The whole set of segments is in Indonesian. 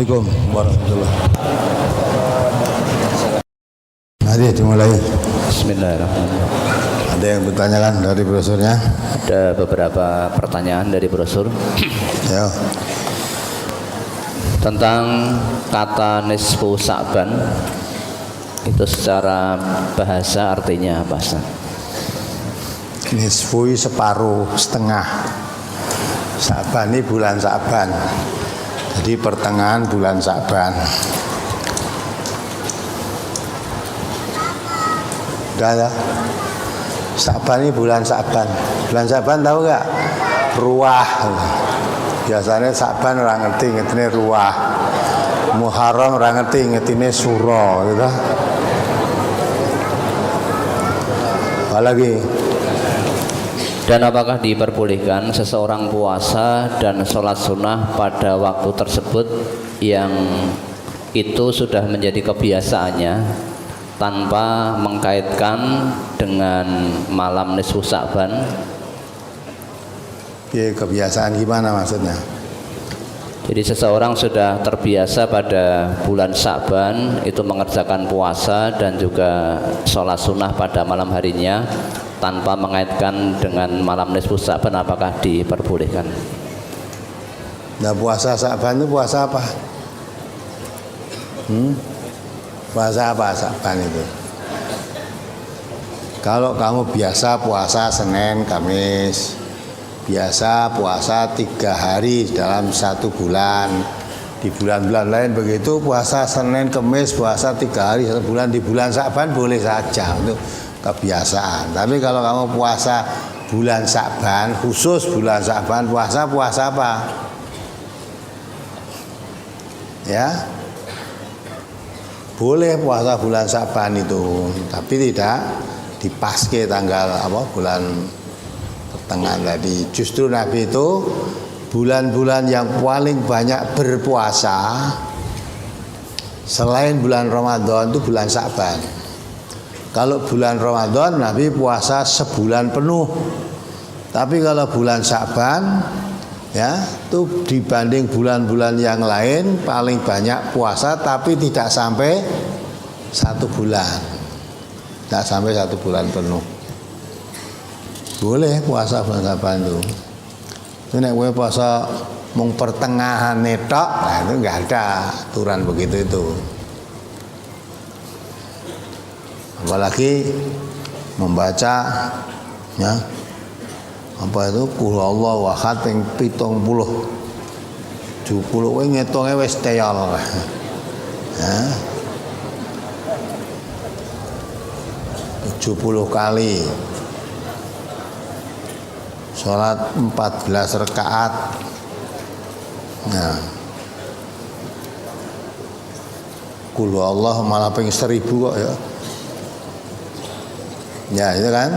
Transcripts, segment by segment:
Assalamualaikum warahmatullahi wabarakatuh. Mari dimulai. Bismillahirrahmanirrahim. Ada yang bertanyakan dari brosurnya? Ada beberapa pertanyaan dari brosur. Ya. Tentang kata nisfu Sa'ban, itu secara bahasa artinya apa, Ustaz? Nisfu separuh, setengah. Sa'ban ini bulan Sa'ban. Jadi pertengahan bulan Sa'ban. Udah ya. Sa'ban ini bulan Sa'ban. Bulan Sa'ban tahu nggak? Ruah. Biasanya Sa'ban orang ngerti ruah. Muharram orang ngerti suro, gitu. Apalagi? Dan apakah diperbolehkan seseorang puasa dan sholat sunnah pada waktu tersebut yang itu sudah menjadi kebiasaannya tanpa mengkaitkan dengan malam nisfu Sa'ban? Ya, kebiasaan gimana maksudnya? Jadi seseorang sudah terbiasa pada bulan Sa'ban itu mengerjakan puasa dan juga sholat sunnah pada malam harinya tanpa mengaitkan dengan malam nisfu Sa'ban, apakah diperbolehkan? Nah, puasa Sa'ban itu puasa apa? Puasa apa Sa'ban itu? Kalau kamu biasa puasa Senin, Kamis, biasa puasa 3 hari dalam 1 bulan. Di bulan-bulan lain begitu, puasa Senin, Kamis, puasa 3 hari 1 bulan. Di bulan Sa'ban boleh saja, untuk kebiasaan. Tapi kalau kamu puasa bulan Sa'ban, khusus bulan Sa'ban, puasa apa? Ya, boleh puasa bulan Sa'ban itu, tapi tidak dipaske tanggal bulan pertengahan tadi. Justru Nabi itu bulan-bulan yang paling banyak berpuasa selain bulan Ramadan itu bulan Sa'ban. Kalau bulan Ramadan Nabi puasa sebulan penuh. Tapi kalau bulan Sa'ban ya, itu dibanding bulan-bulan yang lain paling banyak puasa, tapi tidak sampai 1 bulan. Tidak sampai 1 bulan penuh. Boleh puasa bulan Sa'ban itu. Itu nek kowe puasa mung pertengahan netok, nah itu enggak ada aturan begitu itu. Apalagi membaca ya apa itu qul huwallahu ahad ping 70 kowe ngitunge wis teyol ya 70 kali salat 14 rakaat. Nah, qul huwallahu malah ping 1000 kok ya. Ya, itu kan.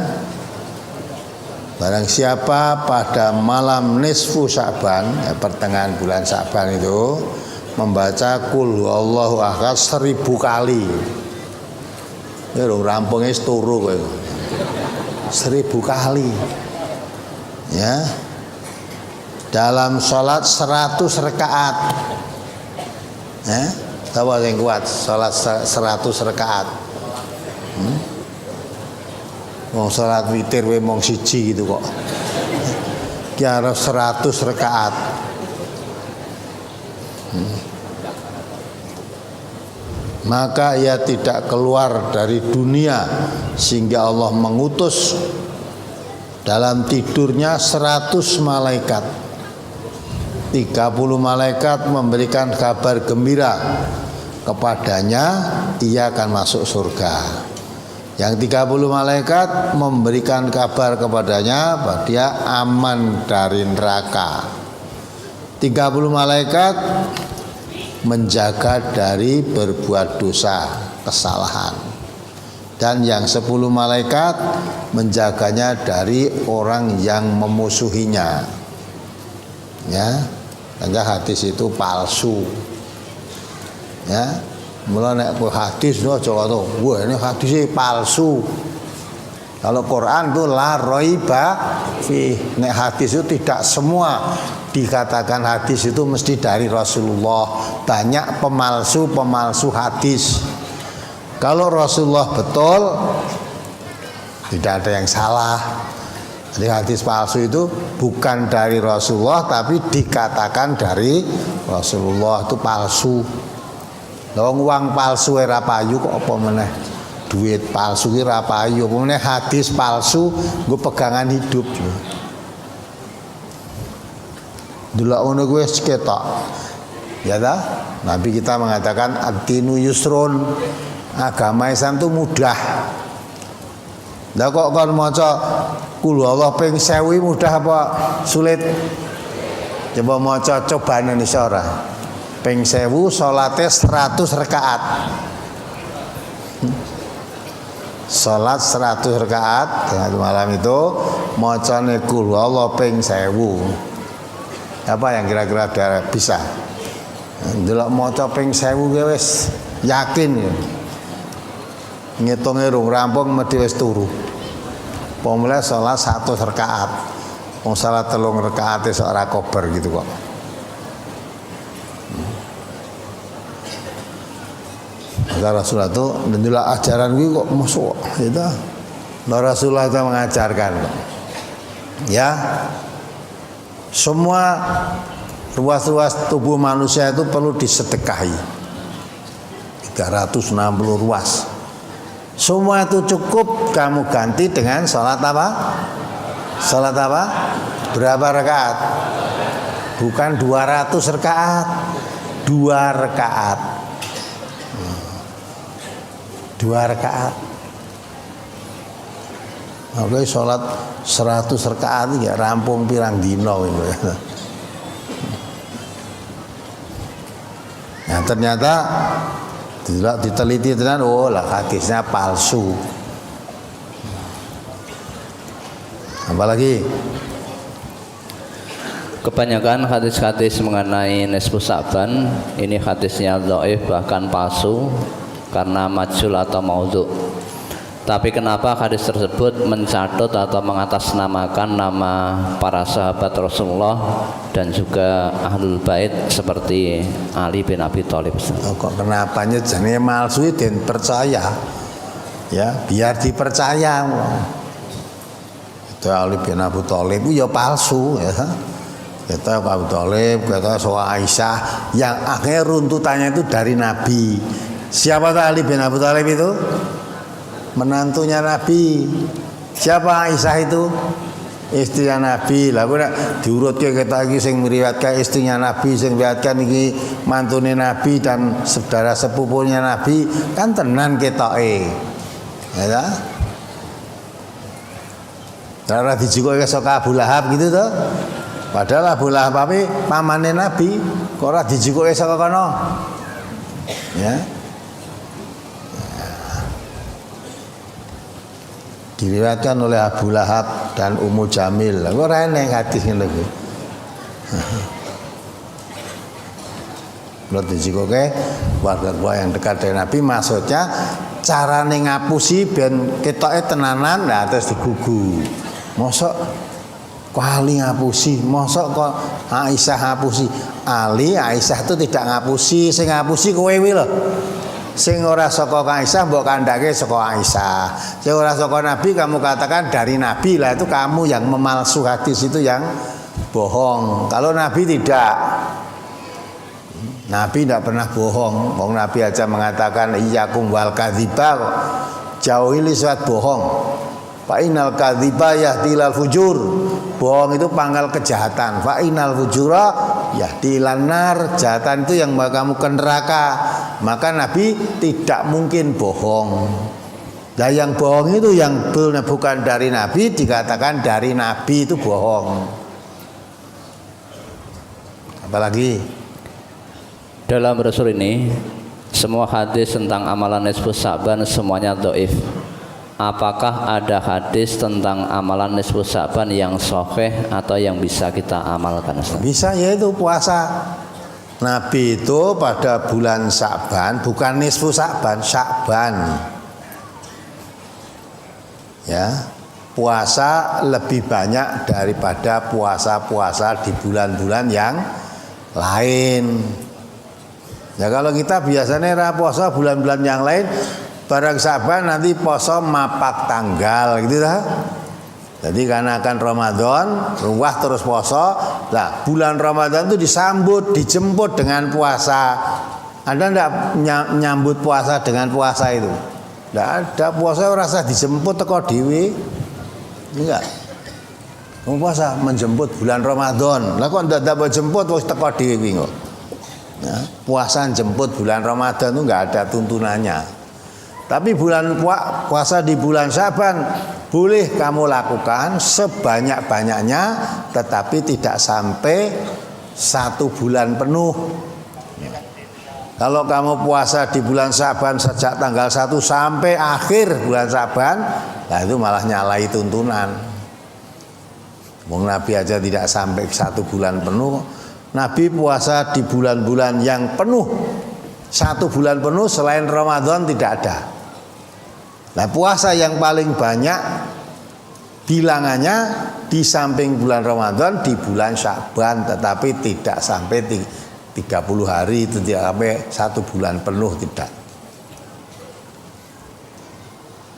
Barang siapa pada malam nisfu Sa'ban, ya, pertengahan bulan Sa'ban itu membaca qul huwallahu ahad 1000 kali. Ya lho rampungnya turu kowe. 1000 kali. Ya. Dalam sholat 100 rakaat. Ya, tahu yang kuat sholat 100 rakaat. Wong salat witir we mong siji gitu kok. Ki arep 100 rakaat. Maka ia tidak keluar dari dunia sehingga Allah mengutus dalam tidurnya 100 malaikat. 30 malaikat memberikan kabar gembira kepadanya, ia akan masuk surga. Yang 30 malaikat memberikan kabar kepadanya bahwa dia aman dari neraka. 30 malaikat menjaga dari berbuat dosa, kesalahan. Dan yang 10 malaikat menjaganya dari orang yang memusuhinya. Ya, karena hadis itu palsu. Ya, mula nek hadis no aja kata, wah ini hadisnya palsu. Kalau Quran itu la raiba fi, nek hadis itu tidak semua dikatakan hadis itu mesti dari Rasulullah. Banyak pemalsu hadis. Kalau Rasulullah betul, tidak ada yang salah. Jadi hadis palsu itu bukan dari Rasulullah tapi dikatakan dari Rasulullah, itu palsu. Uang palsu ora payu kok apa meneh? Duit palsu ki ora payu, apa meneh hadis palsu nggo pegangan hidup. Delok ngono kuwi wis ketok. Ya ta? Nabi kita mengatakan ad-dinu yusrun. Agama Islam itu mudah. Lah kok kon maca kul Allah ping 1000 mudah apa sulit? Coba maca cobaan Indonesia ora. Ping 1000 salate 100 rakaat. Salat 100 rakaat malam itu macane kul Allah ping 1000. Apa yang kira-kira bisa? Delok maca ping 1000 wis yakin ya. Ngitunge rung rampung mesti wis turu. Pemulai salat 100 rakaat. Wong salat 3 rakaat sok ora kober gitu kok. Rasulullah itu menjelaskan ajaran gue kok masuk gitu. Rasulullah itu mengajarkan ya semua ruas-ruas tubuh manusia itu perlu disedekahi 360 ruas. Semua itu cukup kamu ganti dengan sholat apa? Sholat apa? Berapa rakaat? Bukan 200 rakaat, 2 rakaat. 2 rakaat. Oke, sholat 100 rakaat ya rampung pirang dino gitu. Nah ternyata diteliti tenan, oh lah hadisnya palsu. Apalagi kebanyakan hadis-hadis mengenai nisfu Sa'ban ini hadisnya dhaif bahkan palsu karena majhul atau maudhu. Tapi kenapa hadis tersebut mencatut atau mengatasnamakan nama para sahabat Rasulullah dan juga ahlul bait seperti Ali bin Abi Thalib? Oh, kok kenapanya jenenge palsu dan percaya? Ya, biar dipercaya. Itu Ali bin Abi Thalib itu ya palsu ya. Kita Abu Thalib, kita soal Aisyah yang akhirnya runtutannya itu dari Nabi. Siapa tuh Ali bin Abi Thalib itu? Menantunya Nabi. Siapa Aisyah itu? Istrinya Nabi. Lah kok diurutke kita iki sing mriwayatke istrinya Nabi, sing mriwayatkan iki mantune Nabi dan saudara sepupunya Nabi, kan tenan ketoke. Ya ta? Ora dijikoke saka Abu Lahab gitu to. Padahal Abu Lahab pamane Nabi, kok ora dijikoke saka kono. Ya. Diriwayatkan oleh Abu Lahab dan Ummu Jamil. Kok ora eneng hadis ngene iki. Lha dijikoke warga-warga yang dekat dengan Nabi, maksudnya carane ngapusi ben ketoke tenanan, nah terus digugu. Mosok kok Ali ngapusi, mosok kok Aisyah ngapusi. Ali Aisyah itu tidak ngapusi, sing ngapusi kowe kuwi lho. Sing ora saka Aisyah mbok kandhake saka Aisyah. Sing ora saka Nabi kamu katakan dari Nabi, lah itu kamu yang memalsu hadis, itu yang bohong. Kalau Nabi tidak. Nabi tidak pernah bohong. Wong Nabi aja mengatakan iyyakum wal kadziba, jauhi suat bohong. Fa innal kadziba yahdilal fujur. Bohong itu pangkal kejahatan. Fa innal fujura yahdilal nar. Kejahatan itu yang membawa kamu ke neraka. Maka Nabi tidak mungkin bohong. Nah yang bohong itu yang bukan dari Nabi dikatakan dari Nabi itu bohong. Apalagi dalam brosur ini semua hadis tentang amalan nisfu Sa'ban semuanya dhaif. Apakah ada hadis tentang amalan nisfu Sa'ban yang sahih atau yang bisa kita amalkan? Bisa, yaitu puasa. Nabi itu pada bulan Sa'ban, bukan nisfu Sa'ban, Sa'ban. Ya. puasa lebih banyak daripada puasa-puasa di bulan-bulan yang lain. Ya kalau kita biasanya ra puasa bulan-bulan yang lain, barang Saban nanti poso mapak tanggal gitu lah. Jadi karena akan Ramadan, ruwah terus poso. Nah, bulan Ramadan itu disambut, dijemput dengan puasa. Anda enggak nyambut puasa dengan puasa itu? Enggak ada, puasa rasa dijemput teko dhewe. Enggak. Mau puasa menjemput bulan Ramadan. Lah kok ndak jemput wis teko dhewe kok. Ya, puasa jemput bulan Ramadan itu enggak ada tuntunannya. Tapi puasa di bulan Syaban boleh kamu lakukan sebanyak-banyaknya, tetapi tidak sampai 1 bulan penuh. Ya. Kalau kamu puasa di bulan Syaban sejak tanggal 1 sampai akhir bulan Syaban, nah itu malah nyalai tuntunan. Wong Nabi aja tidak sampai 1 bulan penuh. Nabi puasa di bulan-bulan yang penuh. 1 bulan penuh selain Ramadan tidak ada. Nah, puasa yang paling banyak bilangannya di samping bulan Ramadan di bulan Sya'ban, tetapi tidak sampai 30 hari, itu tidak sampai 1 bulan penuh, tidak.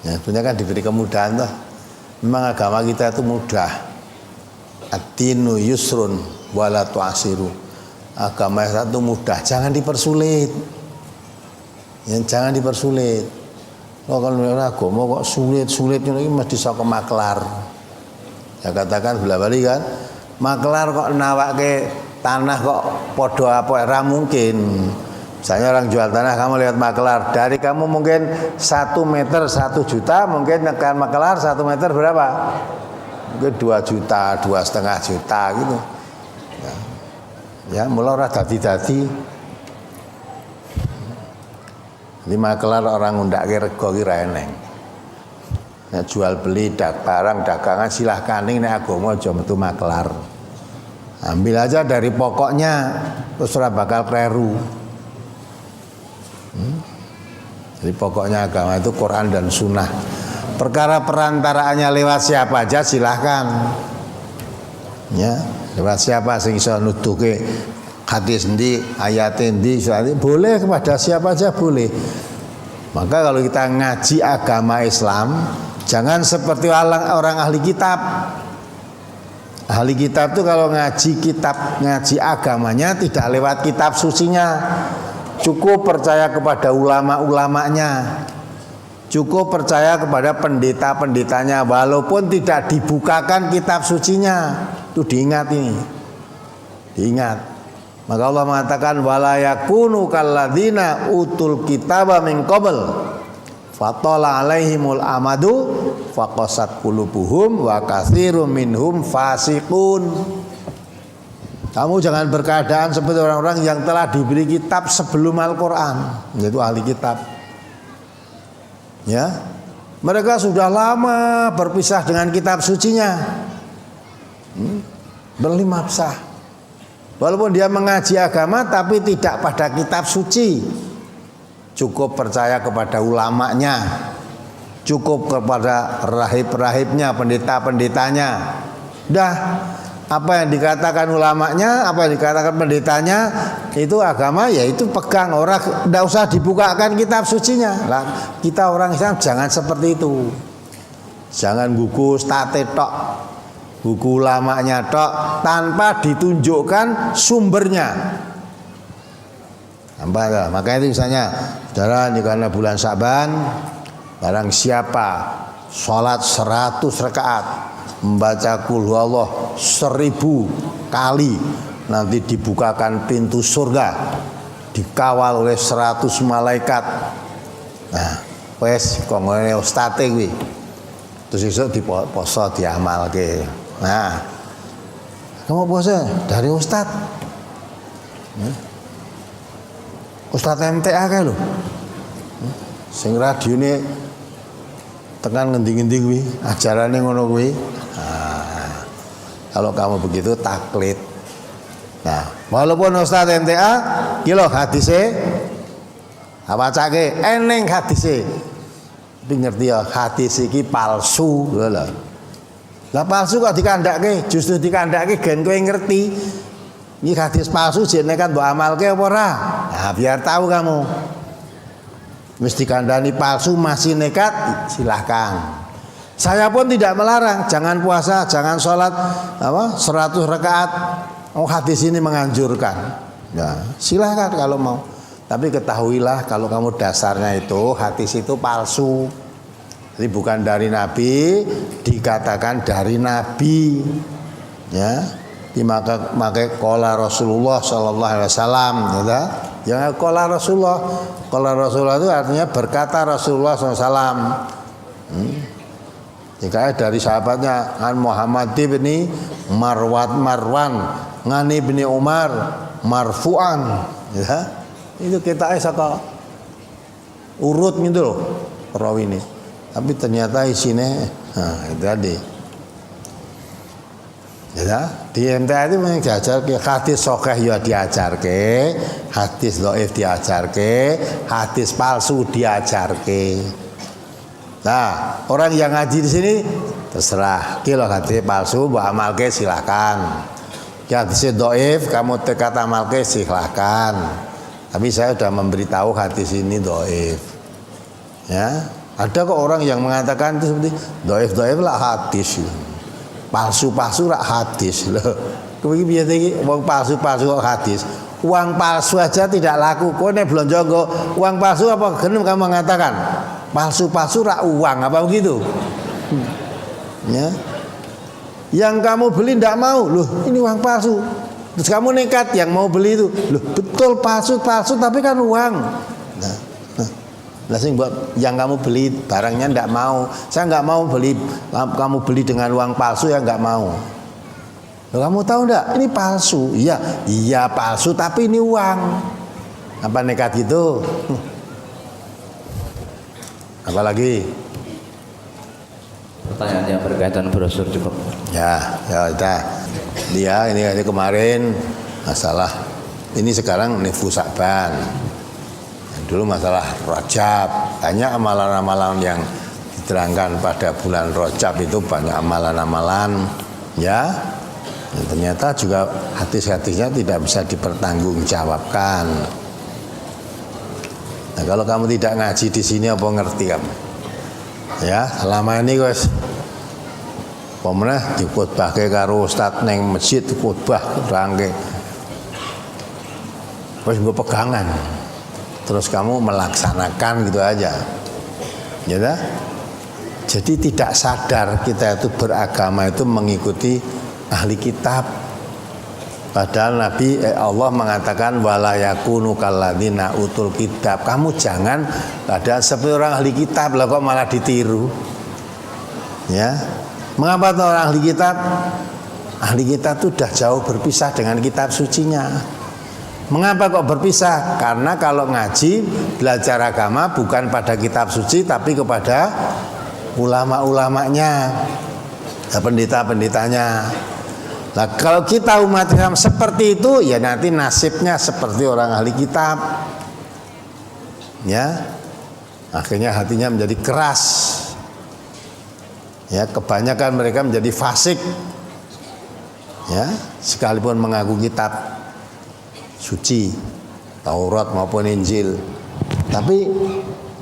Ya, sebenarnya kan diberi kemudahan toh. Memang agama kita itu mudah. Ad-dinu yusrun wala tu'asiru. Agama itu mudah, jangan dipersulit. Ya, jangan dipersulit. Kalau agama kok sulit-sulit ini mesti saka maklar. Ya katakan bola bali kan, maklar kok nawake tanah kok podo apa era mungkin. Misalnya orang jual tanah, kamu lihat maklar, dari kamu mungkin 1 meter 1 juta, mungkin nekan maklar 1 meter berapa? Mungkin 2 juta, 2,5 juta gitu. Ya mulai ora dadi-dadi. Di maklar orang ngundake rego ki ra eneng. Ya, jual beli barang dagangan silahkan nek agama aja metu maklar. Ambil aja dari pokoknya, terus ora bakal kleru. Jadi pokoknya agama itu Quran dan Sunnah. Perkara perantaraannya lewat siapa aja silahkan. Ya, lewat siapa sing iso nuduhke hadis endi, ayat endi, boleh kepada siapa aja boleh. Maka kalau kita ngaji agama Islam, jangan seperti orang ahli kitab. Ahli kitab itu kalau ngaji agamanya tidak lewat kitab sucinya. Cukup percaya kepada ulama-ulamanya. Cukup percaya kepada pendeta-pendetanya, walaupun tidak dibukakan kitab sucinya. Itu diingat ini. Diingat. Maka Allah mengatakan wala yakunu kalladzina utul kitaba min qabl fatala alaihimul amadu faqasat qulubuhum wa katsirum minhum fasiqun. Kamu jangan berkeadaan seperti orang-orang yang telah diberi kitab sebelum Al-Qur'an, yaitu ahli kitab. Ya. Mereka sudah lama berpisah dengan kitab sucinya. Berlima besar. Walaupun dia mengaji agama tapi tidak pada kitab suci. Cukup percaya kepada ulamanya. Cukup kepada rahib-rahibnya, pendeta-pendetanya. Dah, apa yang dikatakan ulamanya, apa yang dikatakan pendetanya, itu agama, ya itu pegang. Orang tidak usah dibukakan kitab sucinya. Lah, kita orang Islam jangan seperti itu. Jangan gugus tate tok. Buku ulamanya tok tanpa ditunjukkan sumbernya. Makanya itu misalnya, saudara ini karena bulan Syaban, barang siapa sholat 100 rakaat, membaca qul huwallah 1000 kali, nanti dibukakan pintu surga, dikawal oleh 100 malaikat. Nah, wes kongone ustate kuwi. Terus esuk diposo diamalke. Nah, kamu puasa dari Ustad, Ustad MTA kayak lo, sing radio ini tekan ngendi-ngendi kuwi, ajarannya ngono kuwi. Nah, kalau kamu begitu taklid. Nah, walaupun Ustad MTA, kilo hadise, apa cake, eneng hadise, tapi ngerti ya hadis iki palsu, lho. Lah palsu kok dikandhake, justru dikandhake gen kowe ngerti. Ini hadis palsu jenenge kan mbok amalke apa ora? Nah, biar tahu kamu. Mesti kandhani palsu masih nekat, silahkan. Saya pun tidak melarang, jangan puasa, jangan sholat 100 rakaat. Oh, hadis ini menganjurkan. Ya, silahkan kalau mau. Tapi ketahuilah kalau kamu dasarnya itu hadis itu palsu. Jadi bukan dari Nabi, dikatakan dari Nabi. Ya, dimakai qala Rasulullah sallallahu alaihi wasallam, ya. Jangan qala Rasulullah. Qala Rasulullah itu artinya berkata Rasulullah sallallahu alaihi wasallam. Jika dari sahabatnya An Muhammad bin Marwan, Ngani bin Umar marfu'an, ya. Itu kita saka urut gitu loh perawi ini. Tapi ternyata isinya itu tadi. Ya, di MTA itu memang diajarke hadis sahih ya diajarke, hadis dhaif diajarke, hadis palsu diajarke. Nah, orang yang ngaji di sini terserah. Kalau hadis palsu mbok amalke silakan. Hadis dhaif kamu tekat amalke silakan. Tapi saya sudah memberitahu hadis ini dhaif. Ya, ada kok orang yang mengatakan itu seperti dhaif lah hadis. Palsu lah hadis loh. Kuwi piye iki wong palsu kok hadis. Uang palsu aja tidak laku. Kowe nek blonjo nggo uang palsu apa genem kamu mengatakan? Palsu rak uang apa begitu? Ya. Yang kamu beli tidak mau, loh ini uang palsu. Terus kamu nekat yang mau beli itu, loh betul palsu tapi kan uang. Nah, sing buat yang kamu beli barangnya tidak mau. Saya nggak mau beli, kamu beli dengan uang palsu ya nggak mau. Loh, kamu tahu enggak? Ini palsu. Iya palsu tapi ini uang. Apa nekat gitu? Apalagi? Pertanyaan yang berkaitan brosur cukup. Ya udah. Dia ini kemarin masalah ini sekarang nifus Sa'ban. Dulu masalah Rajab. Banyak amalan-amalan yang diterangkan pada bulan Rajab itu banyak amalan-amalan ya. Dan ternyata juga hadis-hadisnya tidak bisa dipertanggungjawabkan. Nah, kalau kamu tidak ngaji di sini apa ngerti kamu? Ya, selama ini guys pemenah dikhotbahke karo ustaz neng masjid khotbah rangke. Wis nggo pegangan. Terus kamu melaksanakan gitu aja. Ya dah? Jadi tidak sadar kita itu beragama itu mengikuti ahli kitab. Padahal Nabi Allah mengatakan wala yakunu kalladzina utul kitab. Kamu jangan ada seperti orang ahli kitab lah kok malah ditiru. Ya. Mengapa orang ahli kitab? Ahli kitab itu sudah jauh berpisah dengan kitab sucinya. Mengapa kok berpisah? Karena kalau ngaji belajar agama bukan pada kitab suci tapi kepada ulama-ulamanya, pendeta-pendetanya. Nah, kalau kita umat Islam seperti itu, ya nanti nasibnya seperti orang ahli kitab. Ya. Akhirnya hatinya menjadi keras. Ya, kebanyakan mereka menjadi fasik. Ya, sekalipun mengaku kitab suci, Taurat maupun Injil. Tapi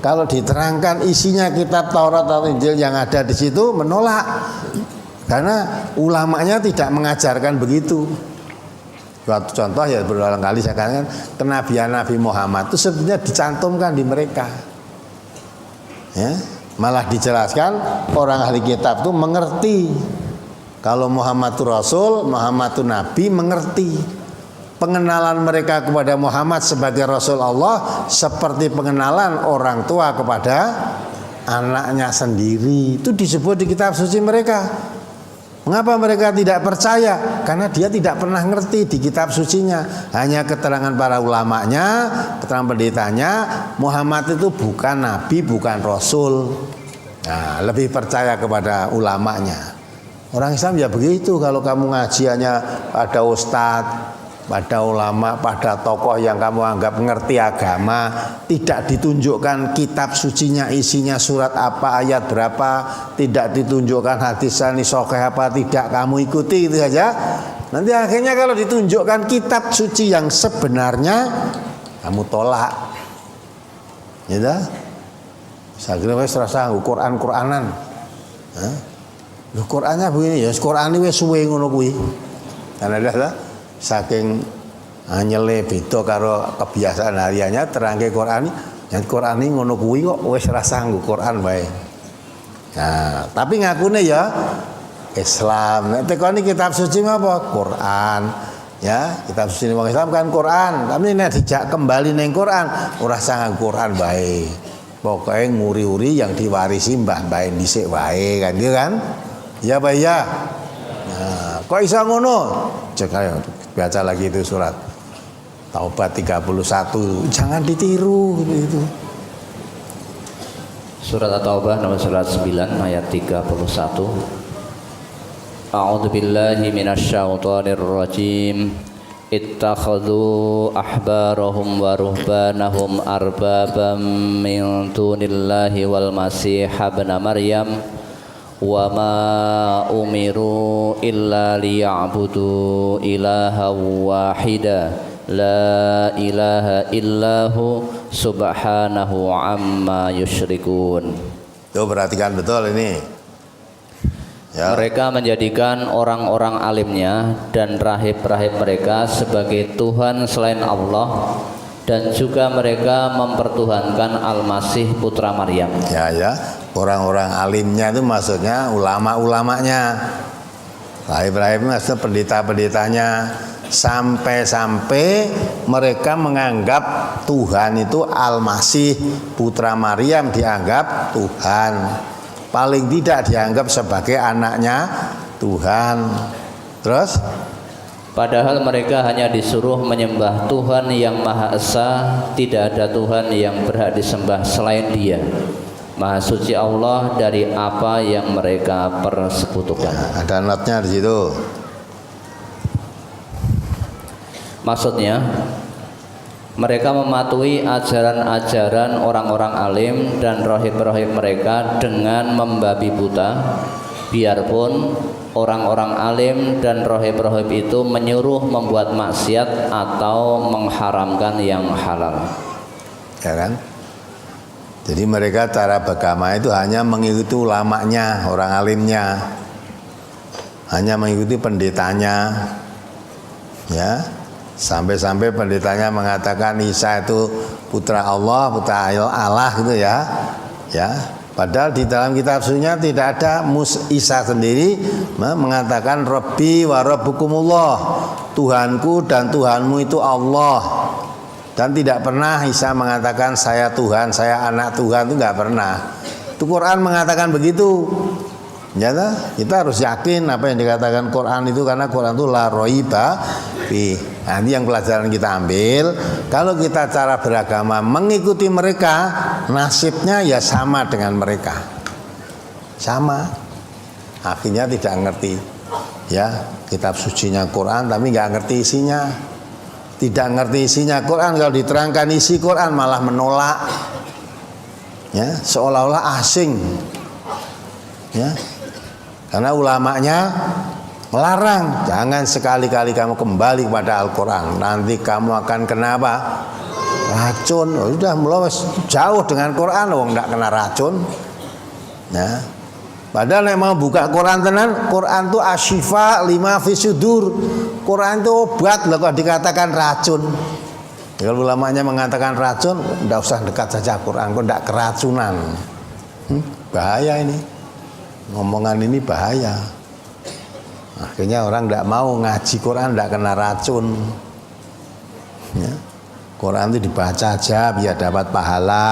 kalau diterangkan isinya kitab Taurat atau Injil yang ada di situ menolak. Karena ulamanya tidak mengajarkan begitu. Suatu contoh ya berulang kali saya katakan kenabian Nabi Muhammad itu sebenarnya dicantumkan di mereka. Ya, malah dijelaskan orang ahli kitab itu mengerti kalau Muhammad itu Rasul, Muhammad itu Nabi mengerti. Pengenalan mereka kepada Muhammad sebagai Rasul Allah seperti pengenalan orang tua kepada anaknya sendiri. Itu disebut di kitab suci mereka. Mengapa mereka tidak percaya? Karena dia tidak pernah ngerti di kitab sucinya. Hanya keterangan para ulamanya, keterangan pendetanya, Muhammad itu bukan nabi, bukan rasul. Nah, lebih percaya kepada ulamanya. Orang Islam ya begitu. Kalau kamu ngaji hanya ada ustadz, pada ulama, pada tokoh yang kamu anggap ngerti agama, tidak ditunjukkan kitab sucinya isinya surat apa, ayat berapa, tidak ditunjukkan hadis sahih sahih apa, tidak kamu ikuti itu saja. Nanti akhirnya kalau ditunjukkan kitab suci yang sebenarnya kamu tolak. Ya dah. Saya kira wis rasa Quran-Quranan. Hah? Lho Qur'annya begini ya, Qur'an wis suwe ngono kuwi. Karena dah saking anyele beda karo kebiasaan hariannya terangke Quran, yang Quran ini ngono kuwi kok wis ora sanggup Quran wae. Nah, tapi ngakune ya Islam. Nek tekoni kitab suci apa? Quran. Ya, kitab suci wong Islam kan Quran. Tapi nek dijak kembali ning Quran, ora sanggup Quran wae. Pokoke nguri-uri yang diwarisi mbah-mbah dhisik wae kan gitu kan? Ya Pak ya. Nah, kok iso ngono? Cek ayo baca lagi itu surat Taubat 31. Jangan ditiru gitu. Surat At-Taubah nomor 9 ayat 31. A'udzu billahi minasyaitonir rajim. Ittakhadhu ahbarahum wa ruhbanahum arbabam min dunillahi wal masih ibn Maryam wa ma umiru illa liya'budu ilaha wahida la ilaha illahu subhanahu amma yusyrikun. Tuh perhatikan betul ini. Ya. Mereka menjadikan orang-orang alimnya dan rahib-rahib mereka sebagai Tuhan selain Allah, dan juga mereka mempertuhankan Al-Masih putra Maryam. Ya, orang-orang alimnya itu maksudnya ulama-ulamanya, rahib-rahib maksudnya pendeta-pendetanya, sampai-sampai mereka menganggap Tuhan itu Al-Masih putra Maryam dianggap Tuhan. Paling tidak dianggap sebagai anaknya Tuhan. Terus? Padahal mereka hanya disuruh menyembah Tuhan yang Maha Esa, tidak ada Tuhan yang berhak disembah selain Dia. Maha suci Allah dari apa yang mereka persekutukan. Ya, ada notnya di situ. Maksudnya, mereka mematuhi ajaran-ajaran orang-orang alim dan rohib-rohib mereka dengan membabi buta, biarpun orang-orang alim dan rohib-rohib itu menyuruh membuat maksiat atau mengharamkan yang halal. Ya kan? Jadi mereka cara beragama itu hanya mengikuti ulamanya, orang alimnya, hanya mengikuti pendetanya, ya. Sampai-sampai pendetanya mengatakan Isa itu putra Allah, putra Allah gitu ya. Ya, padahal di dalam kitab sucinya tidak ada Isa sendiri mengatakan Rabbi wa rabbukumullah, Tuhanku dan Tuhanmu itu Allah. Dan tidak pernah Isa mengatakan saya Tuhan, saya anak Tuhan, itu enggak pernah. Itu Quran mengatakan begitu. Nyata kita harus yakin apa yang dikatakan Quran itu, karena Quran itu la roiba fi. Nah, ini yang pelajaran kita ambil. Kalau kita cara beragama mengikuti mereka, nasibnya ya sama dengan mereka. Sama. Akhirnya tidak ngerti. Ya, kitab sucinya Quran tapi nggak ngerti isinya. Tidak ngerti isinya Quran, kalau diterangkan isi Quran malah menolak. Ya, seolah-olah asing. Ya. Karena ulamanya melarang, jangan sekali-kali kamu kembali kepada Al-Quran, nanti kamu akan kena apa? Racun. Oh, sudah mulai jauh dengan Quran, wong nggak kena racun. Ya. Padahal yang mau buka Quran tenan, Quran itu asyifa lima fisudur. Quran itu obat, loh kok dikatakan racun. Kalau ulamanya mengatakan racun, tidak usah dekat saja Quran, kok tidak keracunan. Bahaya ini. Ngomongan ini bahaya. Akhirnya orang tidak mau ngaji Quran, tidak kena racun. Ya. Quran itu dibaca aja biar dapat pahala.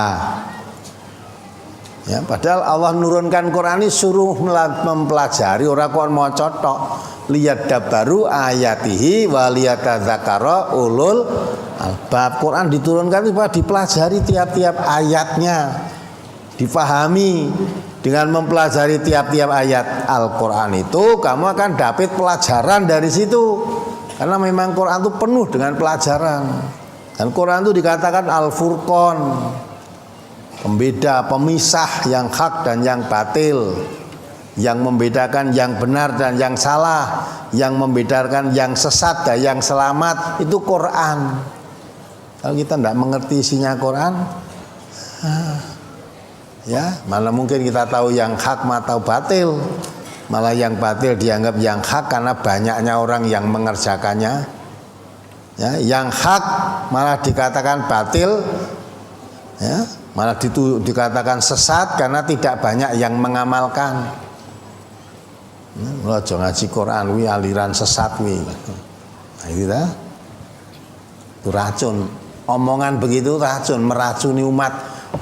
Ya, padahal Allah menurunkan Quran ini suruh mempelajari, orang kok mau cotok. Lihat dabaru ayatihi waliyatadzakara ulul albab. Quran diturunkan itu dipelajari tiap-tiap ayatnya, difahami. Dengan mempelajari tiap-tiap ayat Al-Quran itu, kamu akan dapat pelajaran dari situ. Karena memang Quran itu penuh dengan pelajaran. Dan Quran itu dikatakan Al-Furqan, pembeda, pemisah yang hak dan yang batil, yang membedakan yang benar dan yang salah, yang membedakan yang sesat dan yang selamat. Itu Quran. Kalau kita tidak mengerti isinya Quran, ya malah mungkin kita tahu yang hak atau batil, malah yang batil dianggap yang hak karena banyaknya orang yang mengerjakannya. Ya, yang hak malah dikatakan batil, ya, malah dikatakan sesat karena tidak banyak yang mengamalkan. Ojo ngaji Quran wi aliran sesat wi. Nah, itu racun. Omongan begitu racun, meracuni umat,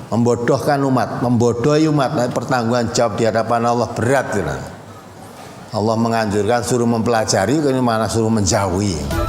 membodohkan umat, membodohi umat. Nah, pertanggungan jawab di hadapan Allah berat. Allah menganjurkan suruh mempelajari, ini mana suruh menjauhi.